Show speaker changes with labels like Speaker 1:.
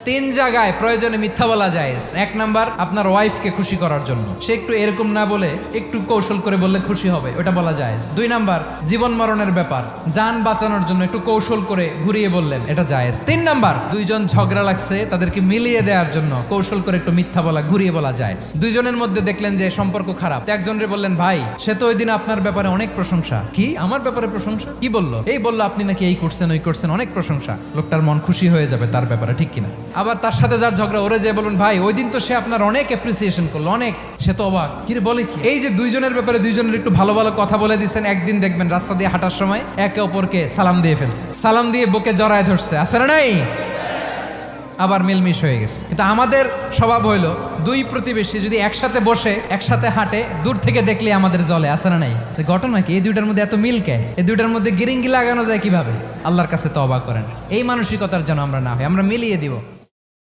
Speaker 1: তিন জায়গায় প্রয়োজনে মিথ্যা বলা যায়। এক নাম্বার, আপনার ওয়াইফকে খুশি করার জন্য, সে একটু এরকম না বলে একটু কৌশল করে বললে খুশি হবে, ওটা বলা যায়। দুই নাম্বার, জীবন মরণের ব্যাপার, যান বাঁচানোর জন্য একটু কৌশল করে ঘুরিয়ে বললেন, এটা জায়েজ। তিন নাম্বার, দুইজন ঝগড়া লাগছে তাদেরকে মিলিয়ে দেওয়ার জন্য কৌশল করে একটু মিথ্যা বলা, ঘুরিয়ে বলা যায়। দুইজনের মধ্যে দেখলেন যে সম্পর্ক খারাপ, একজনরে বললেন, ভাই সে তো ওই দিন আপনার ব্যাপারে অনেক প্রশংসা। কি আমার ব্যাপারে প্রশংসা? কি বললো? এই বললো আপনি নাকি এই করছেন ওই করছেন, অনেক প্রশংসা। লোকটার মন খুশি হয়ে যাবে তার ব্যাপারে, ঠিক কিনা? আবার তার সাথে যার ঝগড়া, ওরে যে বলুন, ভাই ওই দিন তো সে আপনার অনেক অ্যাপ্রিসিয়েশন করলো, অনেক। সে তো অবাক, কি রে বলে কি? এই যে দুইজনের ব্যাপারে দুইজনের একটু ভালো ভালো কথা বলে দিচ্ছেন, একদিন দেখবেন রাস্তা দিয়ে হাঁটার সময় একে অপরকে সালাম দিয়ে ফেলছে, সালাম দিয়ে বুকে জড়ায় ধরছে, আছে না নাই? আবার মিলমিশ হয়ে গেছে। কিন্তু আমাদের স্বভাব হইলো, দুই প্রতিবেশী যদি একসাথে বসে একসাথে হাঁটে, দূর থেকে দেখলে আমাদের জলে, আছে না নাই? ঘটনা কি? এই দুইটার মধ্যে এত মিল কে? এই দুইটার মধ্যে গিরিঙ্গি লাগানো যায় কিভাবে? আল্লাহর কাছে তওবা করেন, এই মানসিকতার যেন আমরা না হয়, আমরা মিলিয়ে দিব।